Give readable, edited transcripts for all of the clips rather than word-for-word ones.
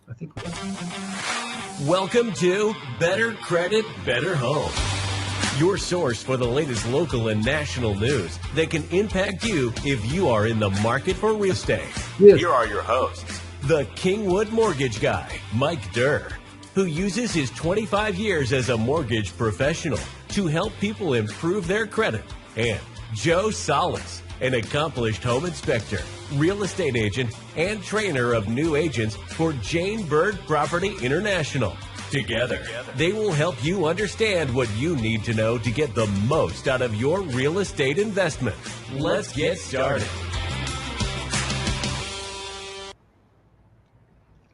I think. Welcome to Better Credit, Better Home. Your source for the latest local and national news that can impact you if you are in the market for real estate. Yes. Here are your hosts, the Kingwood mortgage guy, Mike Durr, who uses his 25 years as a mortgage professional to help people improve their credit, and Joe Salas, an accomplished home inspector, real estate agent, and trainer of new agents for Byrd Property International. Together, they will help you understand what you need to know to get the most out of your real estate investment. Let's get started.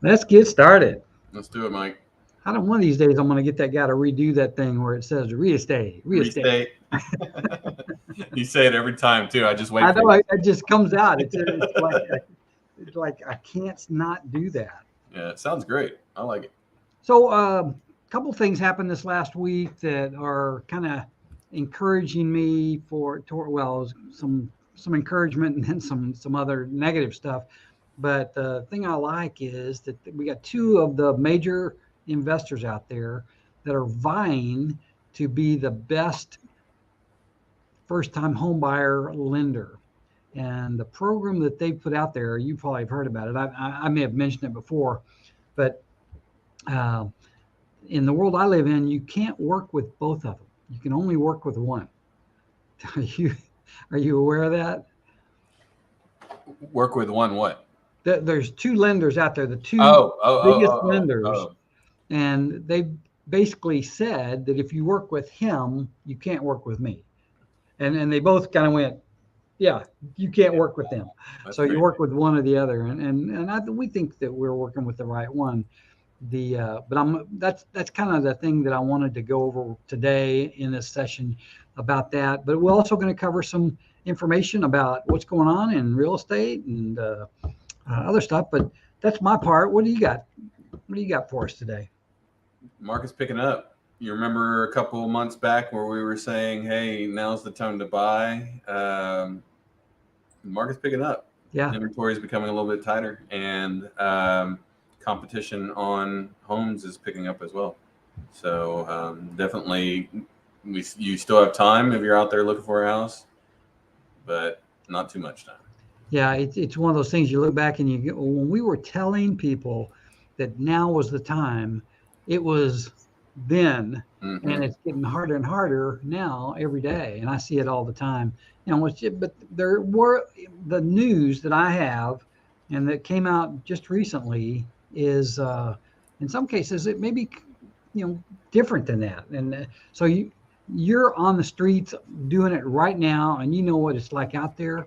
Let's get started. Let's do it, Mike. I don't. One of these days, I'm going to get that guy to redo that thing where it says real estate. You say it every time too. I just wait. I know it just comes out. It's like I can't not do that. Yeah, it sounds great. I like it. So a couple things happened this last week that are kind of encouraging me some encouragement and then some other negative stuff. But the thing I like is that we got two of the major investors out there that are vying to be the best first-time home buyer lender. And the program that they put out there, you probably have heard about it. I may have mentioned it before, but in the world I live in, you can't work with both of them. You can only work with one. Are you aware of that? Work with one what? There's two lenders out there, the two biggest lenders. And they basically said that if you work with him, you can't work with me. And they both kind of went, yeah, you can't work with them. That's so great. You work with one or the other. And we think that we're working with the right one. But that's kind of the thing that I wanted to go over today in this session about that. But we're also going to cover some information about what's going on in real estate and other stuff. But that's my part. What do you got? What do you got for us today? Market's picking up. You remember a couple of months back where we were saying, hey, now's the time to buy. The market's picking up. Yeah. Inventory is becoming a little bit tighter, and competition on homes is picking up as well. So definitely you still have time if you're out there looking for a house, but not too much time. Yeah, it's one of those things you look back and when we were telling people that now was the time, it was then, and it's getting harder and harder now every day, and I see it all the time. But there were the news that I have, and that came out just recently is in some cases it may be different than that, and so you're on the streets doing it right now, and you know what it's like out there.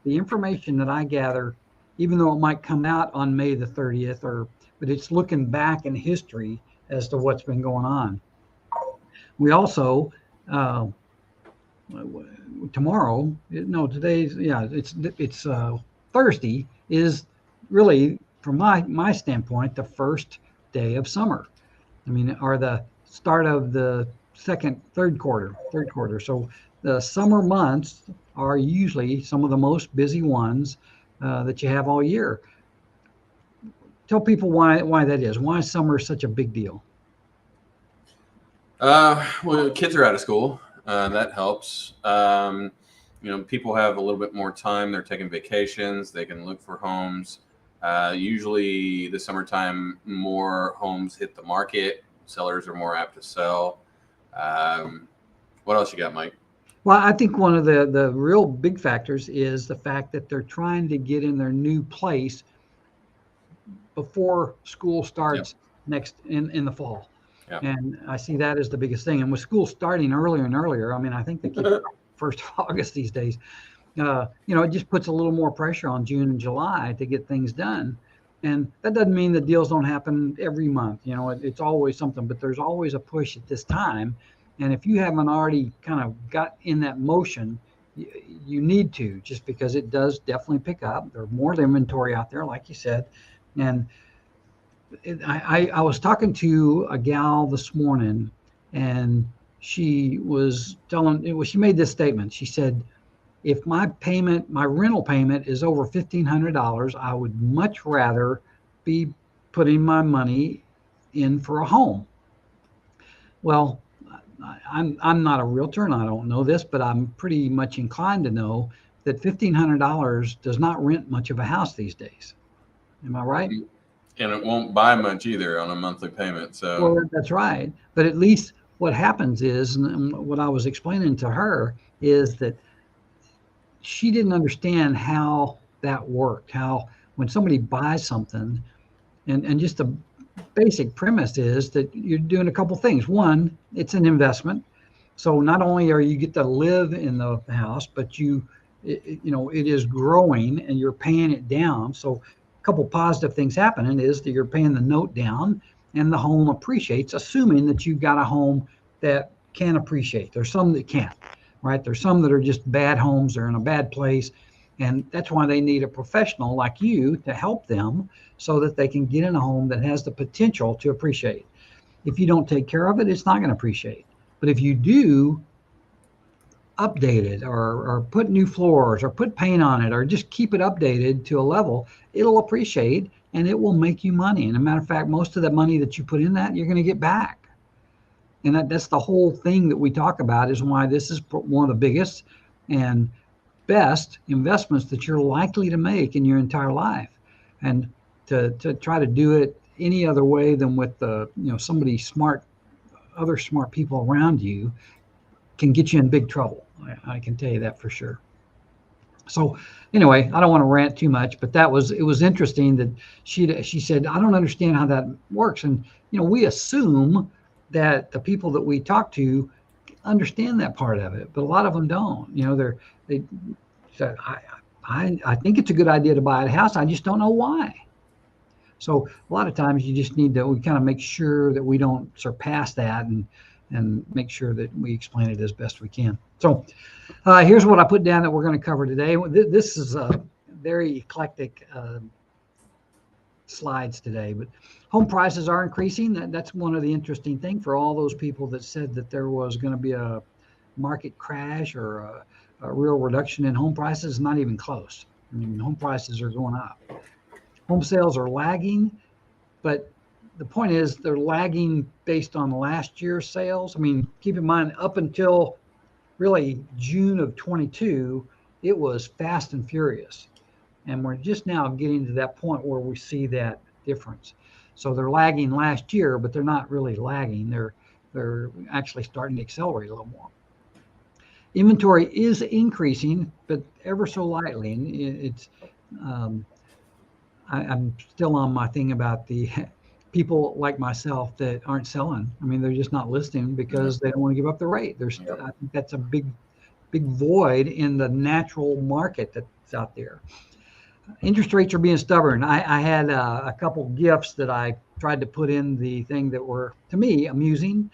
The information that I gather, even though it might come out on May the 30th, but it's looking back in history as to what's been going on. We also it's Thursday is really, from my standpoint, the first day of summer. I mean, or the start of the third quarter. So the summer months are usually some of the most busy ones that you have all year. Tell people why that is. Why summer is such a big deal. Well, kids are out of school. That helps. People have a little bit more time. They're taking vacations. They can look for homes. Usually the summertime, more homes hit the market. Sellers are more apt to sell. What else you got, Mike? Well, I think one of the real big factors is the fact that they're trying to get in their new place before school starts next in the fall. Yep. And I see that as the biggest thing. And with school starting earlier and earlier, I mean, I think the kids 1st of August these days, it just puts a little more pressure on June and July to get things done. And that doesn't mean that deals don't happen every month. It's always something, but there's always a push at this time. And if you haven't already kind of got in that motion, you need to, just because it does definitely pick up. There's more inventory out there, like you said. And I was talking to a gal this morning, and she was she made this statement. She said, if my rental payment is over $1,500, I would much rather be putting my money in for a home. Well, I'm not a realtor and I don't know this, but I'm pretty much inclined to know that $1,500 does not rent much of a house these days. Am I right? And it won't buy much either on a monthly payment. So, Well, that's right. But at least what happens is, and what I was explaining to her is that she didn't understand how that worked, how when somebody buys something, and just the basic premise is that you're doing a couple things. One, it's an investment. So not only are you get to live in the house, but it is growing and you're paying it down. So a couple positive things happening is that you're paying the note down and the home appreciates, assuming that you've got a home that can appreciate. There's some that can't, right? There's some that are just bad homes. They're in a bad place. And that's why they need a professional like you to help them so that they can get in a home that has the potential to appreciate. If you don't take care of it, it's not going to appreciate. But if you do update it or put new floors or put paint on it or just keep it updated to a level, it'll appreciate and it will make you money. And as a matter of fact, most of the money that you put in that, you're going to get back. And that's the whole thing that we talk about is why this is one of the biggest and best investments that you're likely to make in your entire life. And to try to do it any other way than with somebody smart, other smart people around you can get you in big trouble. I can tell you that for sure. So anyway, I don't want to rant too much, but it was interesting that she said, I don't understand how that works. And, we assume that the people that we talk to understand that part of it, but a lot of them don't. They said, I think it's a good idea to buy a house. I just don't know why. So a lot of times you just need to kind of make sure that we don't surpass that and make sure that we explain it as best we can. So here's what I put down that we're going to cover today. This is a very eclectic slides today, but home prices are increasing. That's one of the interesting things for all those people that said that there was going to be a market crash or a real reduction in home prices. Not even close. I mean, home prices are going up. Home sales are lagging, but the point is they're lagging based on last year's sales. I mean, keep in mind, up until really June of 22, it was fast and furious. And we're just now getting to that point where we see that difference. So they're lagging last year, but they're not really lagging. They're actually starting to accelerate a little more. Inventory is increasing, but ever so lightly. And it's I'm still on my thing about the people like myself that aren't selling. I mean, they're just not listing because they don't want to give up the rate. I think that's a big void in the natural market that's out there. Interest rates are being stubborn. I had a couple gifts that I tried to put in the thing that were, to me, amusing,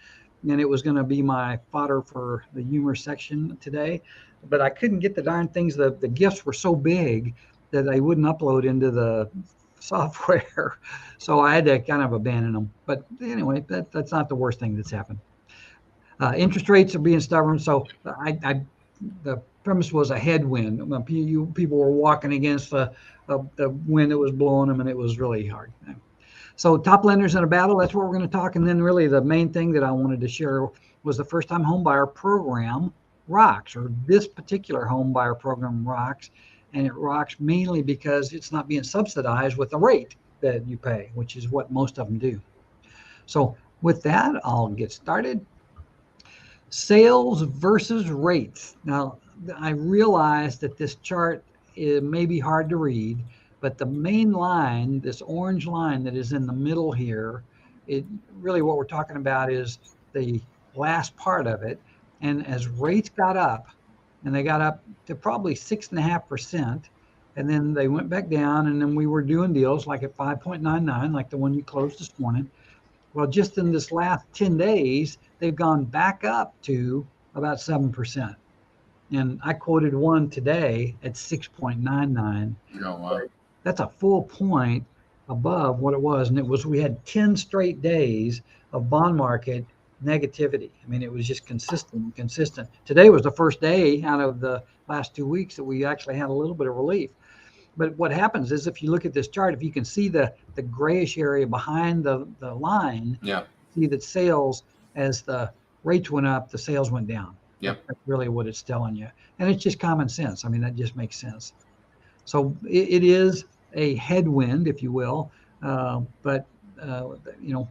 and it was going to be my fodder for the humor section today, but I couldn't get the darn things. The gifts were so big that they wouldn't upload into the software, so I had to kind of abandon them. But anyway, that's not the worst thing that's happened. Interest rates are being stubborn, so the premise was a headwind. People were walking against the wind that was blowing them, and it was really hard. So top lenders in a battle, that's what we're going to talk. And then really the main thing that I wanted to share was the first time home buyer program rocks, or this particular home buyer program rocks. And it rocks mainly because it's not being subsidized with the rate that you pay, which is what most of them do. So with that, I'll get started. Sales versus rates. Now, I realize that this chart may be hard to read, but the main line, this orange line that is in the middle here, it really what we're talking about is the last part of it. And as rates got up, and they got up to probably 6.5%, and then they went back down, and then we were doing deals like at 5.99, like the one you closed this morning. Well, just in this last 10 days, they've gone back up to about 7%. And I quoted one today at 6.99. Oh, wow. That's a full point above what it was. And we had 10 straight days of bond market negativity. I mean, it was just consistent. Today was the first day out of the last 2 weeks that we actually had a little bit of relief. But what happens is, if you look at this chart, if you can see the grayish area behind the line, Yeah. see that sales, as the rates went up, the sales went down. Yep. That's really what it's telling you. And it's just common sense. I mean, that just makes sense. So it is a headwind, if you will. But, you know,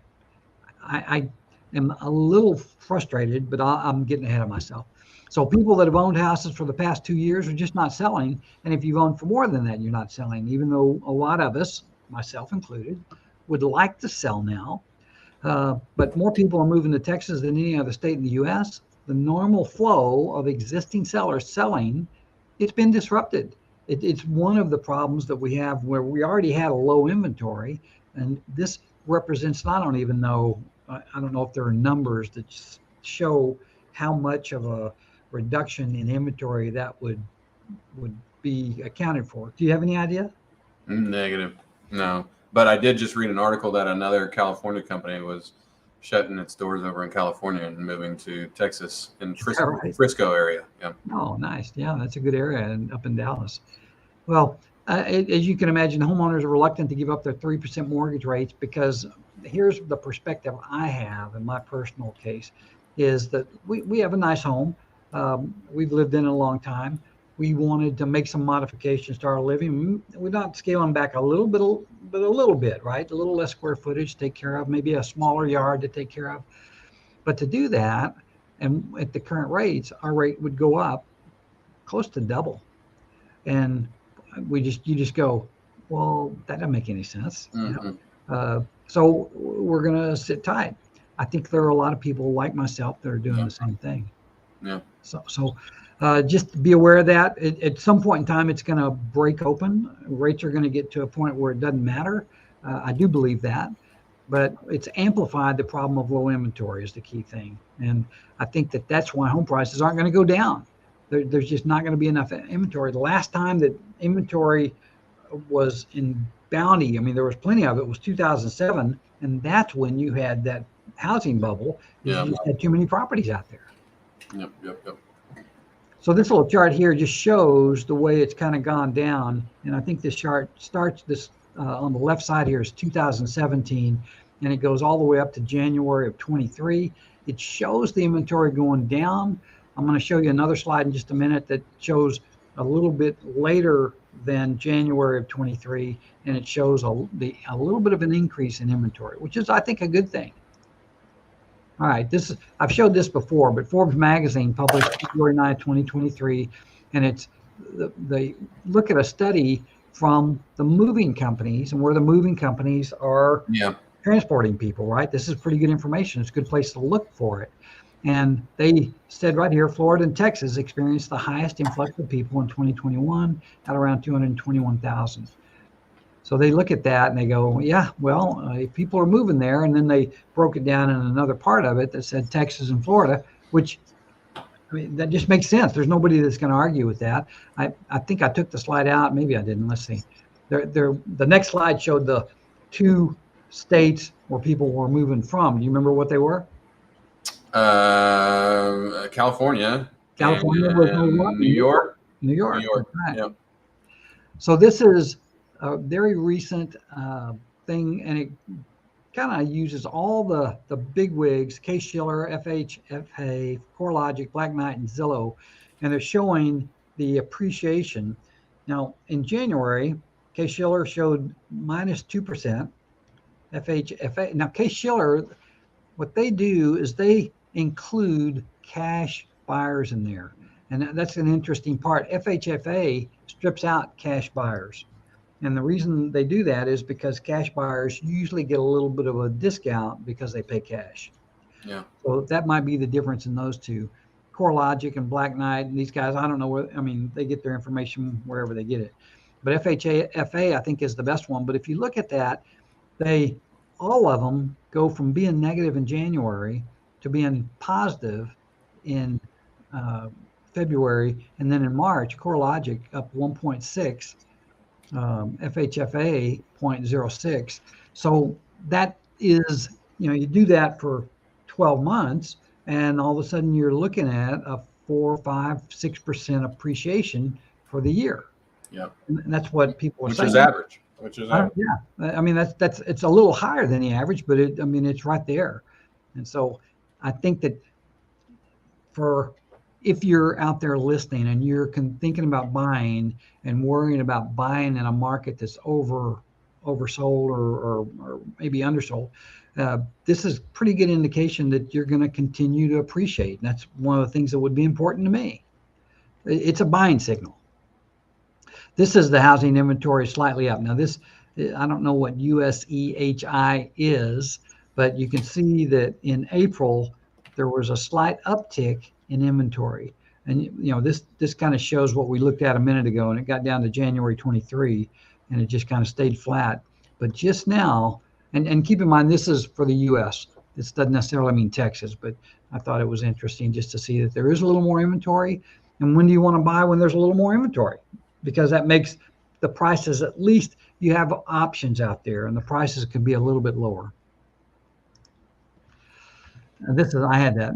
I am a little frustrated, but I'm getting ahead of myself. So people that have owned houses for the past 2 years are just not selling. And if you've owned for more than that, you're not selling, even though a lot of us, myself included, would like to sell now. But more people are moving to Texas than any other state in the U.S. The normal flow of existing sellers selling, it's been disrupted. It's one of the problems that we have, where we already had a low inventory. And this represents, I don't even know, I don't know if there are numbers that show how much of a reduction in inventory that would be accounted for. Do you have any idea? Negative. No. But I did just read an article that another California company was shutting its doors over in California and moving to Texas in Frisco area. Yeah. Oh, nice. Yeah, that's a good area, and up in Dallas. Well, as you can imagine, homeowners are reluctant to give up their 3% mortgage rates, because here's the perspective I have in my personal case, is that we have a nice home. We've lived in it a long time. We wanted to make some modifications to our living. We're not scaling back a little bit, but a little bit, right? A little less square footage to take care of, maybe a smaller yard to take care of. But to do that, and at the current rates, our rate would go up close to double. And you just go, well, that doesn't make any sense. Mm-hmm. So we're going to sit tight. I think there are a lot of people like myself that are doing the same thing. Yeah. So just be aware of that. At some point in time, it's going to break open. Rates are going to get to a point where it doesn't matter. I do believe that. But it's amplified the problem of low inventory is the key thing. And I think that's why home prices aren't going to go down. There's just not going to be enough inventory. The last time that inventory was in bounty, I mean, there was plenty of it, was 2007. And that's when you had that housing bubble. You just had too many properties out there. Yep. So this little chart here just shows the way it's kind of gone down. And I think this chart starts this on the left side here is 2017, and it goes all the way up to January of 23. It shows the inventory going down. I'm going to show you another slide in just a minute that shows a little bit later than January of 23, and it shows a little bit of an increase in inventory, which is, I think, a good thing. All right, I've showed this before, but Forbes magazine published February 9, 2023, and they look at a study from the moving companies and where the moving companies are transporting people, right? This is pretty good information. It's a good place to look for it. And they said right here, Florida and Texas experienced the highest influx of people in 2021 at around 221,000. So they look at that and they go, yeah, well, people are moving there. And then they broke it down in another part of it that said Texas and Florida, which, I mean, that just makes sense. There's nobody that's going to argue with that. I think I took the slide out. Maybe I didn't. Let's see. The next slide showed the two states where people were moving from. Do you remember what they were? California. California was New York. New York. Right. Yep. So this is a very recent thing, and it kind of uses all the big wigs, Case-Shiller, FHFA, CoreLogic, Black Knight, and Zillow, and they're showing the appreciation. Now, in January, Case-Shiller showed minus 2%. FHFA, now Case-Shiller, what they do is they include cash buyers in there. And that's an interesting part. FHFA strips out cash buyers. And the reason they do that is because cash buyers usually get a little bit of a discount because they pay cash. Yeah. So that might be the difference in those two. CoreLogic and Black Knight, and these guys, I don't know where, I mean, they get their information wherever they get it. But FHFA, I think, is the best one. But if you look at that, all of them go from being negative in January to being positive in February, and then in March, CoreLogic up 1.6, FHFA 0.06. So that is, you do that for 12 months, and all of a sudden you're looking at a 4, 5, 6% appreciation for the year. Yep. And that's what people are Which saying. is average. Which is average. Yeah. I mean, it's a little higher than the average, but it's right there. And so I think that if you're out there listening and you're thinking about buying and worrying about buying in a market that's oversold or maybe undersold, this is pretty good indication that you're going to continue to appreciate. And that's one of the things that would be important to me. It's a buying signal. This is the housing inventory slightly up. Now this, I don't know what USEHI is, but you can see that in April, there was a slight uptick in inventory. And this kind of shows what we looked at a minute ago, and it got down to January 23, and it just kind of stayed flat. But just now, and keep in mind, this is for the US. This doesn't necessarily mean Texas, but I thought it was interesting just to see that there is a little more inventory. And when do you want to buy? When there's a little more inventory, because that makes the prices, at least you have options out there, and the prices could be a little bit lower. I had that.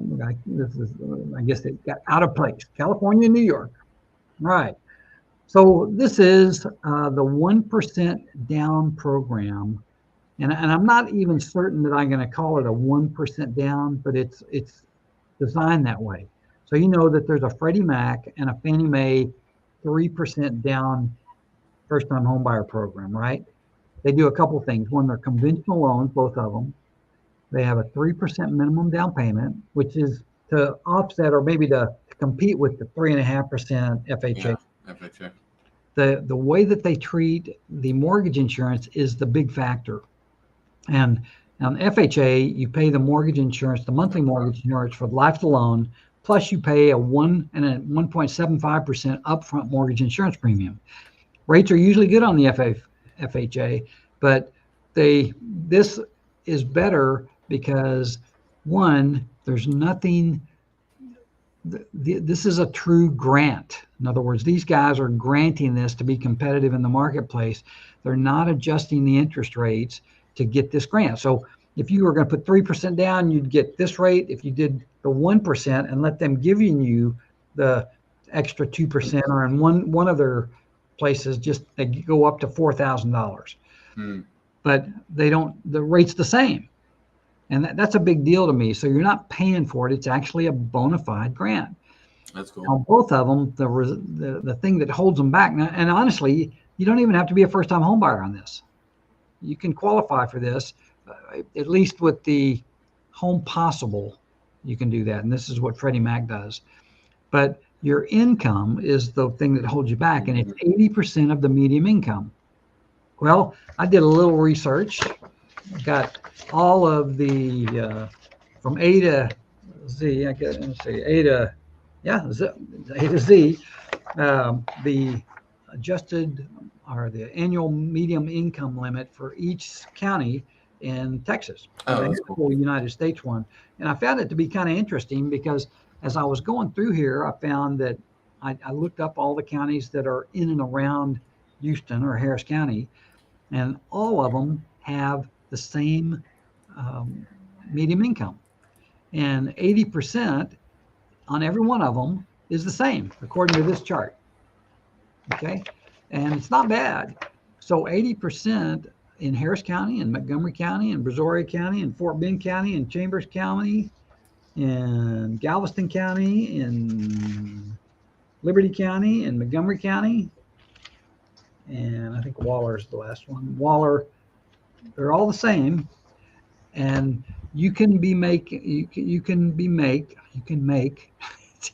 I guess it got out of place. California, New York. Right. So this is the 1% down program. And I'm not even certain that I'm going to call it a 1% down, but it's designed that way. So you know that there's a Freddie Mac and a Fannie Mae 3% down first-time homebuyer program, right? They do a couple things. One, they're conventional loans, both of them. They have a 3% minimum down payment, which is to offset or maybe to compete with the 3.5% FHA. Yeah, FHA. The way that they treat the mortgage insurance is the big factor. And on FHA, you pay the mortgage insurance, the monthly mortgage insurance for the life of the loan, plus you pay a 1.75% upfront mortgage insurance premium. Rates are usually good on the FHA, but this is better because, one, there's nothing. This is a true grant. In other words, these guys are granting this to be competitive in the marketplace. They're not adjusting the interest rates to get this grant. So if you were going to put 3% down, you'd get this rate. If you did the 1% and let them give you the extra 2%, or in one of their places, just they go up to $4,000. But the rate's the same. And that's a big deal to me. So you're not paying for it. It's actually a bona fide grant. That's cool. On both of them, the thing that holds them back, now, and honestly, you don't even have to be a first-time home buyer on this. You can qualify for this, at least with the Home Possible, you can do that. And this is what Freddie Mac does. But your income is the thing that holds you back, and it's 80% of the median income. Well, I did a little research. I got all of the from A to Z. A to Z. The adjusted or the annual median income limit for each county in Texas. That's cool. The whole United States one. And I found it to be kind of interesting because as I was going through here, I found that I looked up all the counties that are in and around Houston or Harris County, and all of them have the same median income. And 80% on every one of them is the same, according to this chart. Okay? And it's not bad. So 80% in Harris County and Montgomery County and Brazoria County and Fort Bend County and Chambers County and Galveston County and Liberty County and Montgomery County. And I think Waller is the last one. Waller, they're all the same. And you can make, it's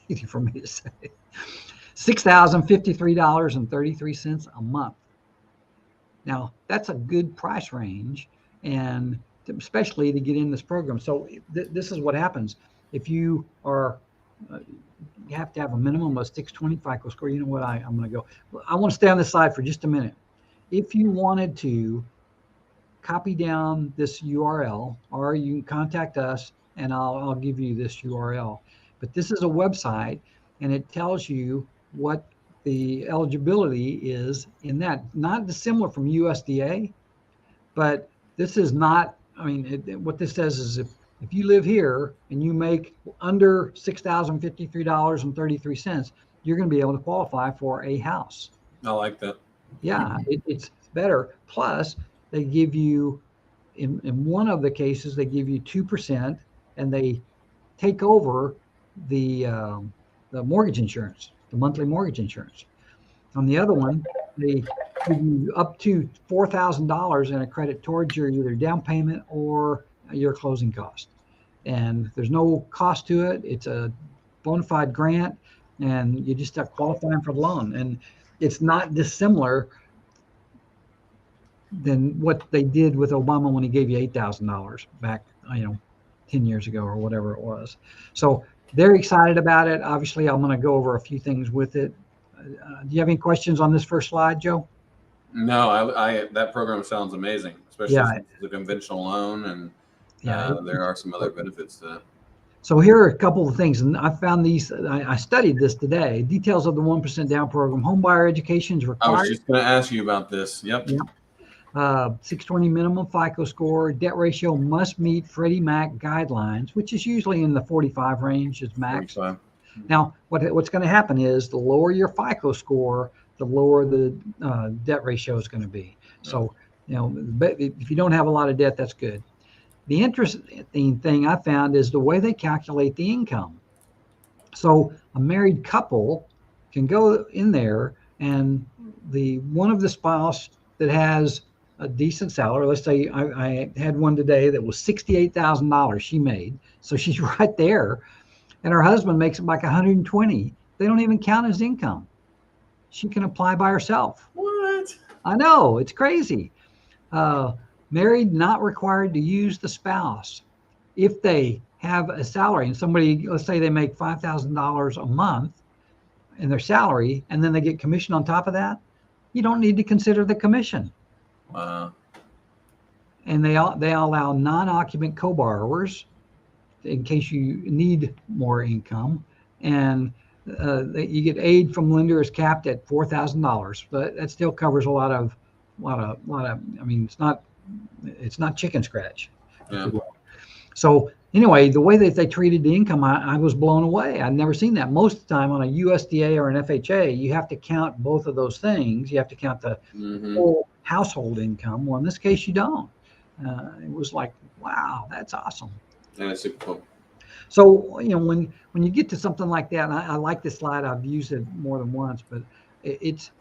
easy for me to say, $6,053.33 a month. Now, that's a good price range, and especially to get in this program. So this is what happens. If you are, you have to have a minimum of 620 FICO score. You know what, I'm going to go. I want to stay on this slide for just a minute. If you wanted to copy down this URL, or you can contact us and I'll give you this URL. But this is a website, and it tells you what the eligibility is in that. Not dissimilar from USDA, but this is not, I mean, what this says is if you live here and you make under $6,053.33, you're going to be able to qualify for a house. I like that. Yeah, it's better. Plus, they give you, in one of the cases, they give you 2%, and they take over the mortgage insurance, the monthly mortgage insurance. On the other one, they give you up to $4,000 in a credit towards your either down payment or your closing cost. And there's no cost to it. It's a bona fide grant, and you just start qualifying for the loan. And it's not dissimilar than what they did with Obama when he gave you $8,000 back, 10 years ago or whatever it was. So they're excited about it. Obviously, I'm going to go over a few things with it. Do you have any questions on this first slide, Joe? No, I that program sounds amazing, especially since it's a conventional loan, and there are some other benefits to that. So here are a couple of things, and I found these. I studied this today. Details of the 1% down program. Homebuyer education is required. I was just going to ask you about this. Yep. 620 minimum FICO score. Debt ratio must meet Freddie Mac guidelines, which is usually in the 45 range is max. 45. Now, what's going to happen is the lower your FICO score, the lower the debt ratio is going to be. So, if you don't have a lot of debt, that's good. The interesting thing I found is the way they calculate the income. So a married couple can go in there, and one of the spouse that has a decent salary, let's say I had one today that was $68,000 she made. So she's right there. And her husband makes like 120. They don't even count as income. She can apply by herself. What? I know, it's crazy. Married, not required to use the spouse. If they have a salary and somebody, let's say they make $5,000 a month in their salary, and then they get commission on top of that, you don't need to consider the commission. Wow. And they allow non-occupant co-borrowers in case you need more income, and you get aid from lenders capped at $4,000, but that still covers a lot of. I mean, it's not chicken scratch. Yeah. So anyway, the way that they treated the income, I was blown away. I'd never seen that. Most of the time on a USDA or an FHA, you have to count both of those things. You have to count the whole household income. Well, in this case, you don't. It was like, wow, that's awesome. Yeah, that's super cool. So, when you get to something like that, and I like this slide, I've used it more than once, but it's,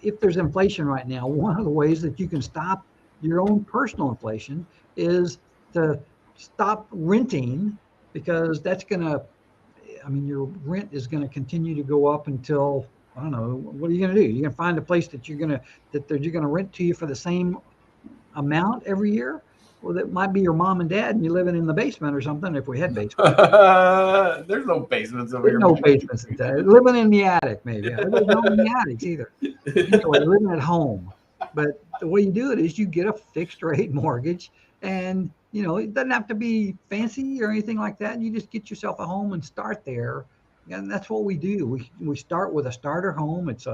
if there's inflation right now, one of the ways that you can stop your own personal inflation is to stop renting, because that's your rent is going to continue to go up until, I don't know, what are you going to do? You're going to find a place that you're going to rent to you for the same amount every year? Well, that might be your mom and dad, and you're living in the basement or something. If we had basements, there's no basements over here. No basements. Living in the attic, maybe. There's no in the attics either. Anyway, living at home. But the way you do it is you get a fixed rate mortgage, and it doesn't have to be fancy or anything like that. You just get yourself a home and start there, and that's what we do. We start with a starter home. It's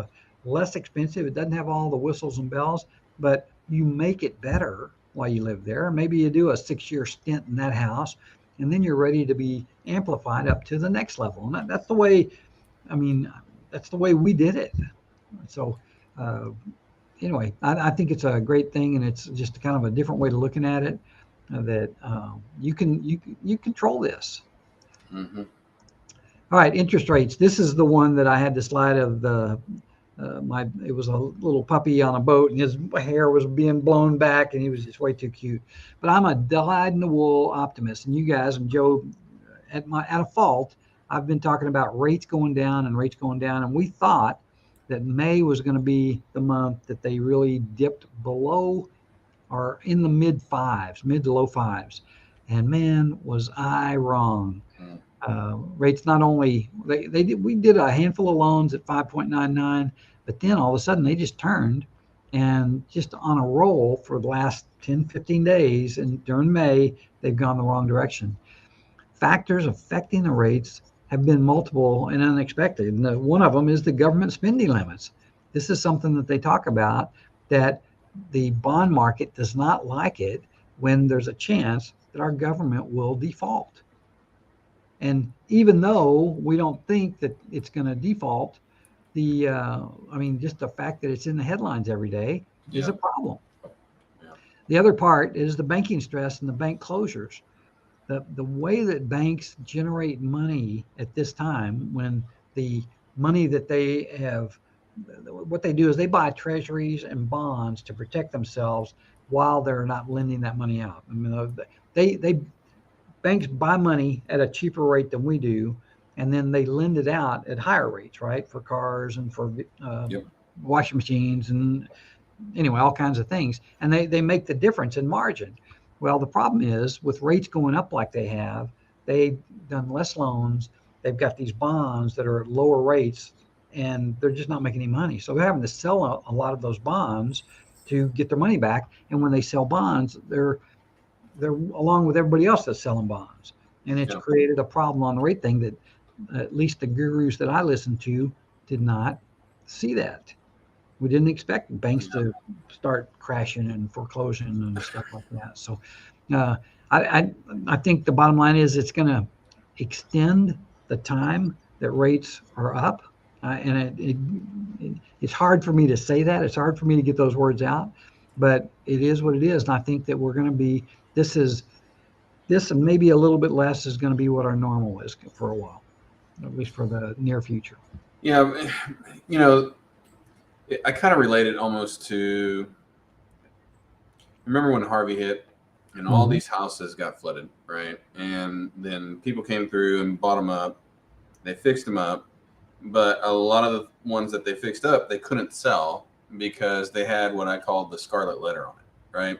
less expensive. It doesn't have all the whistles and bells, but you make it better while you live there. Maybe you do a 6-year stint in that house, and then you're ready to be amplified up to the next level. And that's the way, that's the way we did it. So anyway, I think it's a great thing, and it's just kind of a different way of looking at it, that you control this. Mm-hmm. All right, interest rates. This is the one that I had the slide of the it was a little puppy on a boat, and his hair was being blown back, and he was just way too cute. But I'm a dyed-in-the-wool optimist, and you guys and Joe, at a fault, I've been talking about rates going down, and we thought that May was going to be the month that they really dipped below or in the mid to low fives. And man, was I wrong. Rates not only, we did a handful of loans at 5.99, but then all of a sudden they just turned, and just on a roll for the last 10, 15 days, and during May, they've gone the wrong direction. Factors affecting the rates have been multiple and unexpected. And one of them is the government spending limits. This is something that they talk about, that the bond market does not like it when there's a chance that our government will default. And even though we don't think that it's going to default, I mean, just the fact that it's in the headlines every day is Yeah. a problem. Yeah. The other part is the banking stress and the bank closures. The way that banks generate money at this time, when the money that they have, what they do is they buy treasuries and bonds to protect themselves while they're not lending that money out. I mean, they banks buy money at a cheaper rate than we do, and then they lend it out at higher rates, right, for cars and for Yep. washing machines and anyway, all kinds of things, and they make the difference in margin. Well, the problem is with rates going up like they have, they've done less loans. They've got these bonds that are at lower rates, and they're just not making any money. So they're having to sell a lot of those bonds to get their money back. And when they sell bonds, they're along with everybody else that's selling bonds, and it's Yeah. created a problem on the rate thing that at least the gurus that I listened to did not see that. We didn't expect banks Yeah. to start crashing and foreclosing and stuff like that. So, uh, I think the bottom line is it's going to extend the time that rates are up, and it's hard for me to say that. It's hard for me to get those words out, but it is what it is. And I think that we're going to be. This and maybe a little bit less is going to be what our normal is for a while, at least for the near future. Yeah. You know, I kind of relate it almost to, remember when Harvey hit and all Mhm. these houses got flooded, right? And then people came through and bought them up. They fixed them up, but a lot of the ones that they fixed up, they couldn't sell because they had what I called the scarlet letter on it, right?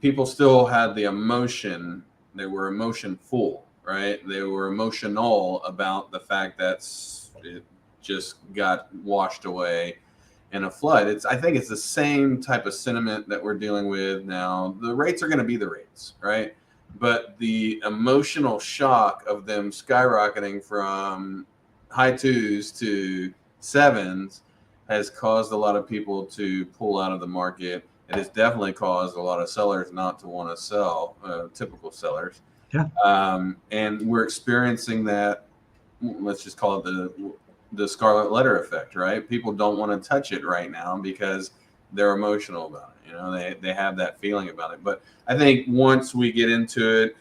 People still had the emotion. They were emotion full, right? They were emotional about the fact that it just got washed away in a flood. I think it's the same type of sentiment that we're dealing with now. The rates are going to be the rates, right? But the emotional shock of them skyrocketing from high twos to sevens has caused a lot of people to pull out of the market. It has definitely caused a lot of sellers not to want to sell, typical sellers. Yeah. And we're experiencing that. Let's just call it the scarlet letter effect, right? People don't want to touch it right now because they're emotional about it. You know, they have that feeling about it. But I think once we get into it,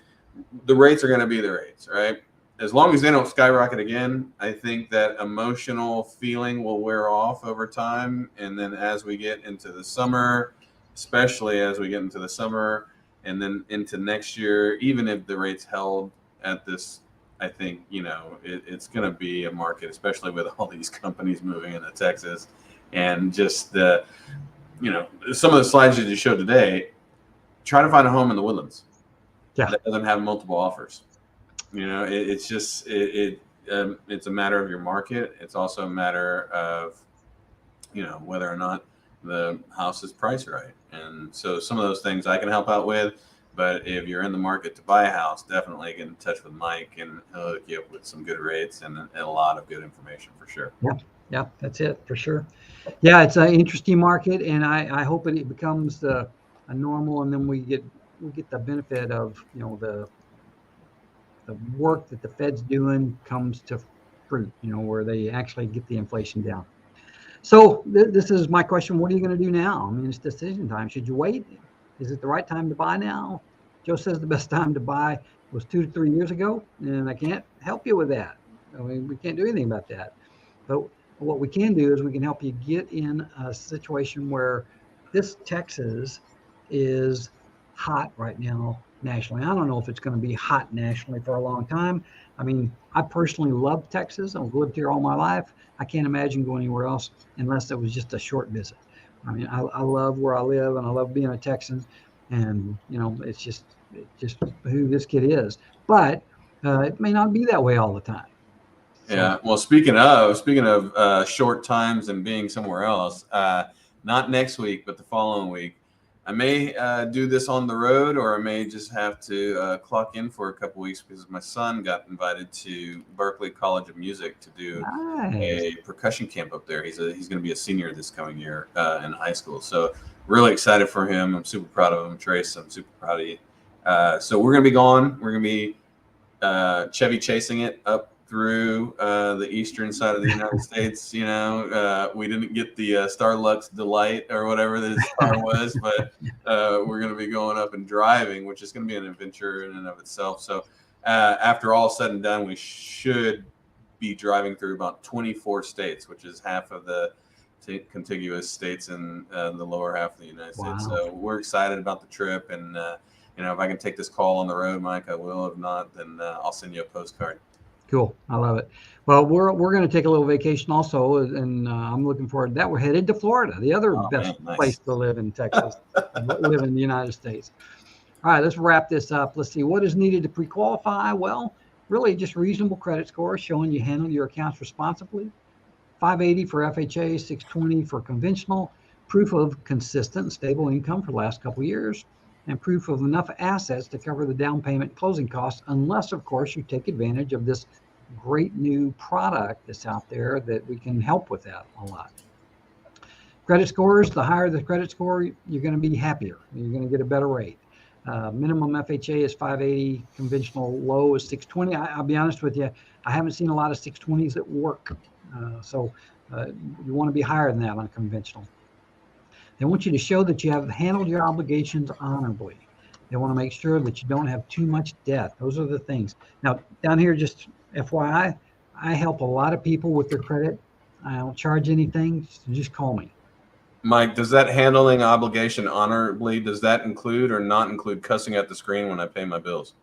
the rates are going to be the rates, right? As long as they don't skyrocket again, I think that emotional feeling will wear off over time. And then as we get into the summer, especially as we get into the summer and then into next year, even if the rates held at this, I think, you know, it's going to be a market, especially with all these companies moving into Texas and just the, you know, some of the slides that you showed today, try to find a home in the Woodlands that doesn't have multiple offers. You know, it's just, it's a matter of your market. It's also a matter of, you know, whether or not the house is priced right. And so some of those things I can help out with. But if you're in the market to buy a house, definitely get in touch with Mike and he'll hook you up with some good rates and a lot of good information for sure. Yeah, that's it for sure. Yeah, it's an interesting market, and I hope it becomes a normal, and then we get the benefit of, you know, the work that the Fed's doing comes to fruit, you know, where they actually get the inflation down. So this is my question: what are you going to do now? I mean, it's decision time. Should you wait? Is it the right time to buy now? Joe says the best time to buy was 2 to 3 years ago, and I can't help you with that. I mean, we can't do anything about that. But what we can do is we can help you get in a situation where this Texas is hot right now nationally. I don't know if it's going to be hot nationally for a long time. I mean, I personally love Texas. I've lived here all my life. I can't imagine going anywhere else unless it was just a short visit. I mean, I love where I live, and I love being a Texan. And, you know, it's just who this kid is. But it may not be that way all the time. So, Yeah. Well, speaking of short times and being somewhere else, not next week, but the following week, I may do this on the road, or I may just have to clock in for a couple weeks because my son got invited to Berkeley College of Music to do nice. a percussion camp up there. He's going to be a senior this coming year in high school. So really excited for him. I'm super proud of him. Trace, I'm super proud of you. So we're going to be gone. We're going to be Chevy chasing it up through the eastern side of the United States. You know, we didn't get the Starlux Delight or whatever this car was, but we're going to be going up and driving, which is going to be an adventure in and of itself. So after all said and done, we should be driving through about 24 states, which is half of the contiguous states in the lower half of the United States. So we're excited about the trip, and you know, if I can take this call on the road, Mike, I will. If not, then I'll send you a postcard. Cool. I love it. Well, we're going to take a little vacation also, and I'm looking forward to that. We're headed to Florida, the other best place to live in Texas, live in the United States. All right, let's wrap this up. Let's see what is needed to pre-qualify. Well, really just reasonable credit score showing you handle your accounts responsibly. 580 for FHA, 620 for conventional, proof of consistent and stable income for the last couple of years, and proof of enough assets to cover the down payment and closing costs, unless, of course, you take advantage of this great new product that's out there that we can help with that a lot. Credit scores, the higher the credit score, you're going to be happier. You're going to get a better rate. Minimum FHA is 580, conventional low is 620. I'll be honest with you, I haven't seen a lot of 620s that work. So you want to be higher than that on conventional. They want you to show that you have handled your obligations honorably. They want to make sure that you don't have too much debt. Those are the things. Now, down here, just FYI, I help a lot of people with their credit. I don't charge anything. So just call me. Mike, does that handling obligation honorably, does that include or not include cussing at the screen when I pay my bills?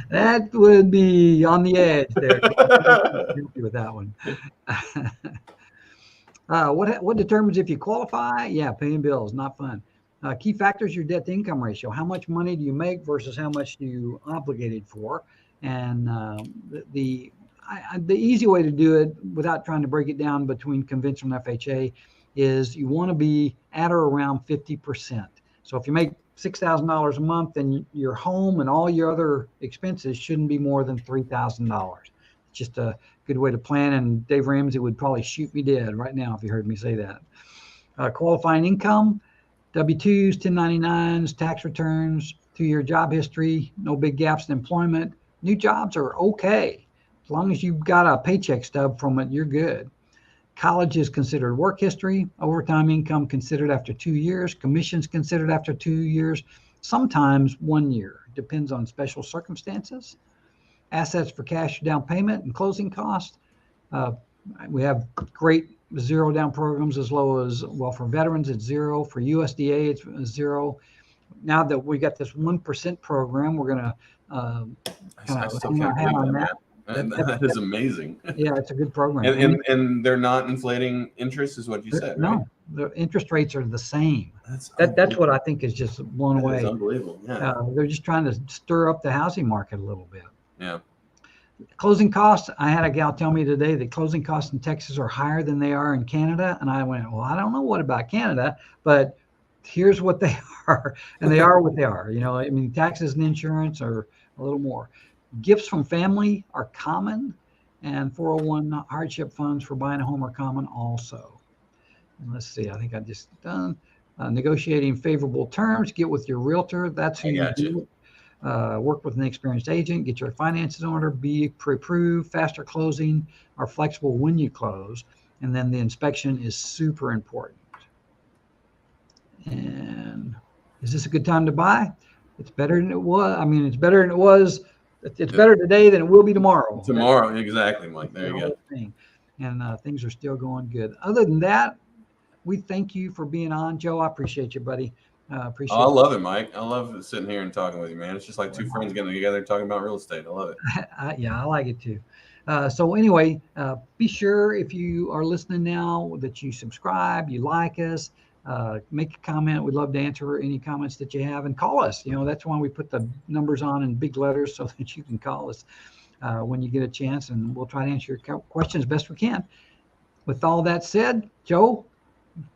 That would be on the edge there. With that one. What determines if you qualify? Yeah, paying bills, not fun. Key factors: your debt to income ratio. How much money do you make versus how much do you obligated for? And the easy way to do it without trying to break it down between conventional and FHA is you want to be at or around 50%. So if you make $6,000 a month, then your home and all your other expenses shouldn't be more than $3,000. It's just a good way to plan. And Dave Ramsey would probably shoot me dead right now if he heard me say that. Qualifying income, W-2s, 1099s, tax returns, 2-year job history, no big gaps in employment. New jobs are okay. As long as you've got a paycheck stub from it, you're good. College is considered work history. Overtime income considered after 2 years. Commissions considered after 2 years. Sometimes 1 year. Depends on special circumstances. Assets for cash down payment and closing costs. We have great zero down programs as low as, well, for veterans it's zero. For USDA it's zero. Now that we got this 1% program, we're going to I still can't believe on that. That is amazing. Yeah, it's a good program. And they're not inflating interest, is what you said, right? No, the interest rates are the same. That's what I think is just blown away. It's unbelievable. Yeah. They're just trying to stir up the housing market a little bit. Yeah. Closing costs. I had a gal tell me today that closing costs in Texas are higher than they are in Canada. And I went, well, I don't know what about Canada, but here's what they are. And they are what they are. You know, I mean, taxes and insurance are a little more. Gifts from family are common, and 401 hardship funds for buying a home are common also. And let's see, I think I just done. Negotiating favorable terms, get with your realtor. That's who you do. Work with an experienced agent, get your finances in order, be pre-approved, faster closing, are flexible when you close. And then the inspection is super important. And is this a good time to buy? It's better than it was. I mean, it's better than it was. It's better today than it will be tomorrow. Tomorrow, exactly, Mike. There you go. And things are still going good. Other than that, we thank you for being on, Joe. I appreciate you, buddy. I love it, Mike. I love sitting here and talking with you, man. It's just like two friends getting together talking about real estate. I love it. Yeah, I like it too. So anyway, be sure if you are listening now that you subscribe, you like us. Make a comment. We'd love to answer any comments that you have, and call us. You know, that's why we put the numbers on in big letters so that you can call us when you get a chance, and we'll try to answer your questions best we can. With all that said, Joe,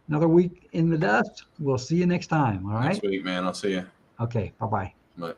another week in the dust. We'll see you next time. All right. Next week, man. I'll see you. Okay. Bye-bye. Bye.